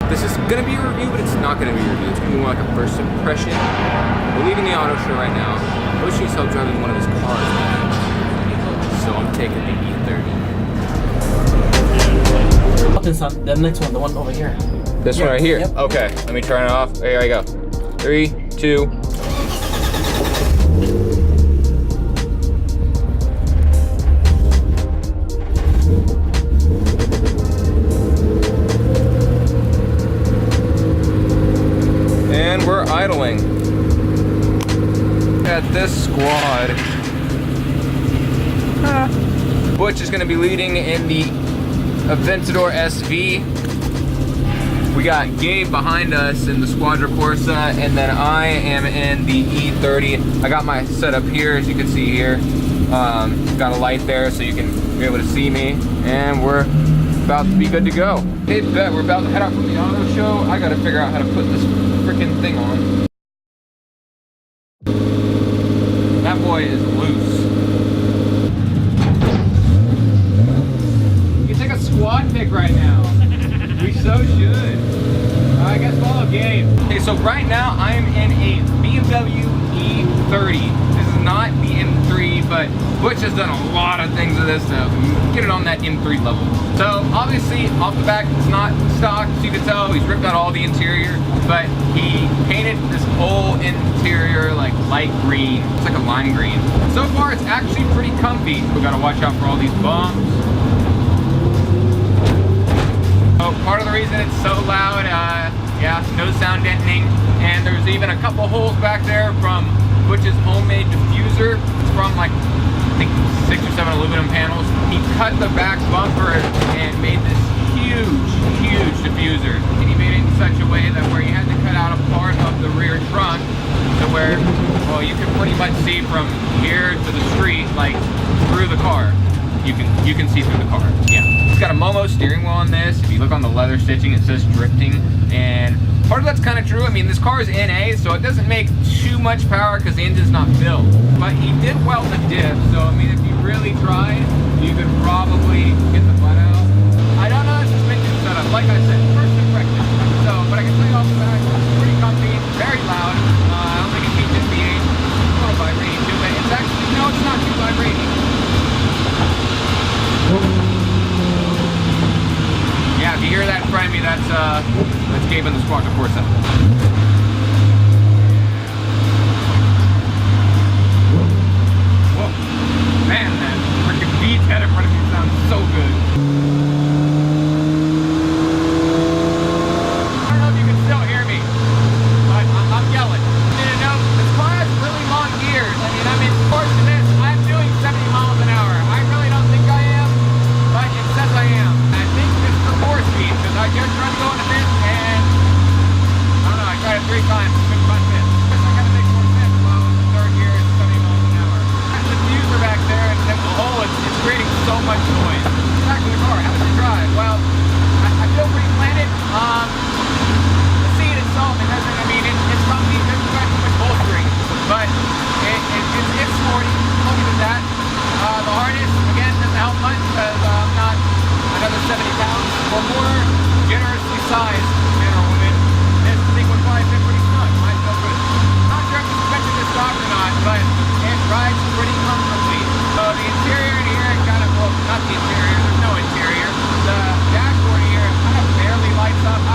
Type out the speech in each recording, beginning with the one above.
This is gonna be a review, but it's not gonna be a review. It's gonna be more like a first impression. We're leaving the auto show right now. Bush needs help driving one of his cars, man. So I'm taking the E30. The next one, the one over here. This one right here? Yep. Okay, let me turn it off. Here I go. 3, 2. And we're idling at this squad. Butch is gonna be leading in the Aventador SV. We got Gabe behind us in the Squadra Corsa, and then I am in the E30. I got my setup here, as you can see here. Got a light there so you can be able to see me, and we're about to be good to go. Hey, bet we're about to head out from the auto show. I gotta figure out how to put this freaking thing on. That boy is loose. You can take a squad pic right now. We so should. I guess follow Gabe. Okay, so right now I am in a BMW E30. This is not the M3, but Butch has done a lot of things with this to get it on that M3 level. So obviously off the back it's not stock, as you can tell. He's ripped out all the interior, but he painted this whole interior like light green. It's like a lime green. So far it's actually pretty comfy. We gotta watch out for all these bumps. So part of the reason it's so loud, yeah, no sound deadening, and there's even a couple holes back there from Butch's homemade diffuser. It's from like, I think 6 or 7 aluminum panels. He cut the back bumper and made this huge diffuser. And he made it in such a way that where you had to cut out a part of the rear trunk to where, well, you can pretty much see from here to the street, like through the car. You can see through the car, yeah. It's got a Momo steering wheel on this. If you look on the leather stitching, it says drifting, and part of that's kind of true. I mean, this car is NA, so it doesn't make too much power because the engine's not built. But he did weld the diff, so I mean, if you really tried, you could probably get the butt out. I don't know the suspension setup. Like I said, first impression. So, but I can tell you off the back, it's pretty comfy, very loud. I don't think it beats NVH. A little vibrating too, but it's actually, no, it's not too vibrating. Yeah, if you hear that in front of me, that's Gabe in the Squadra Corsa. Whoa, man, that freaking V10 in front of me sounds so good. I don't know if you can still hear me, but I'm yelling. You know, this car has really long gears. I mean, I'm in course to this. I'm doing 70 miles an hour. I really don't think I am, but it says I am. I think it's for 4 speed, because I just tried to go in the fifth, and I don't know, I tried it 3 times, couldn't find fifth. I gotta make more sense while I was in 3rd gear at 70 miles an hour. That's the diffuser back there, and the hole, it's creating so much noise. Back to the car, how does it drive? Well, I feel pretty planted. The seat itself, it doesn't, I mean, it's comfy, it doesn't have too much bolstering, but it's sporty, I'll give it that. The harness, again, doesn't help much because I'm not another 70 pounds or more generously sized man or woman. This thing would probably fit pretty snug, might feel good. Not sure if the suspension is stock or not, but it rides pretty comfortably. So the interior in here, kind of, well, not the interior, there's no interior. The dashboard here kind of barely lights up. I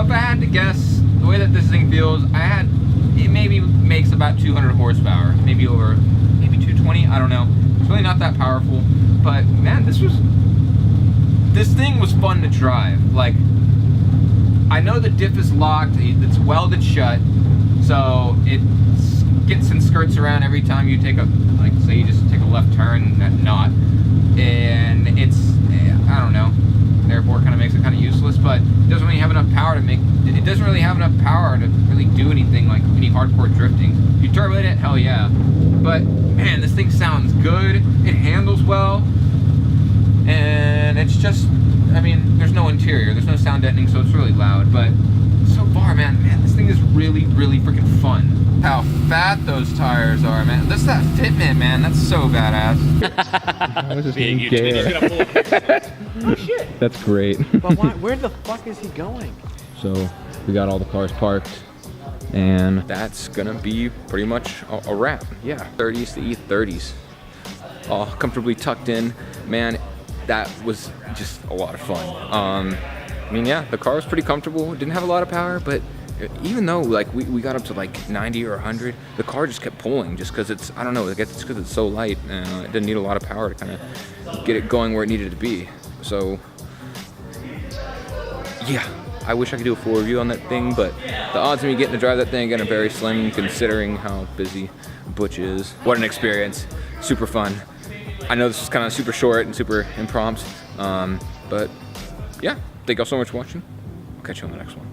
So if I had to guess, the way that this thing feels, it maybe makes about 200 horsepower, maybe 220, I don't know. It's really not that powerful, but man, this thing was fun to drive. Like, I know the diff is locked, it's welded shut, so it gets and skirts around every time you take like say you just take a left turn, not, and it's, I don't know, therefore it kind of makes it kind of useless, but it doesn't really have enough power to really do anything like any hardcore drifting. If you turbulate it, hell yeah. But man, this thing sounds good, it handles well, and it's just, I mean, there's no interior, there's no sound deadening, so it's really loud, but so far, man, this thing is really, really freaking fun. How fat those tires are, man. That's that Fitment, man. That's so badass. I was just being gay. Oh shit. That's great. But why, where the fuck is he going? So we got all the cars parked, and that's gonna be pretty much a wrap. Yeah, 30s to E30s, all comfortably tucked in. Man, that was just a lot of fun. I mean, yeah, the car was pretty comfortable. It didn't have a lot of power, but even though like we got up to like 90 or 100, the car just kept pulling just because it's, I don't know, I guess it's because it's so light and it didn't need a lot of power to kind of get it going where it needed to be. So yeah, I wish I could do a full review on that thing, but the odds of me getting to drive that thing again are very slim considering how busy Butch is. What an experience, super fun. I know this is kind of super short and super impromptu, but yeah, thank y'all so much for watching. I'll catch you on the next one.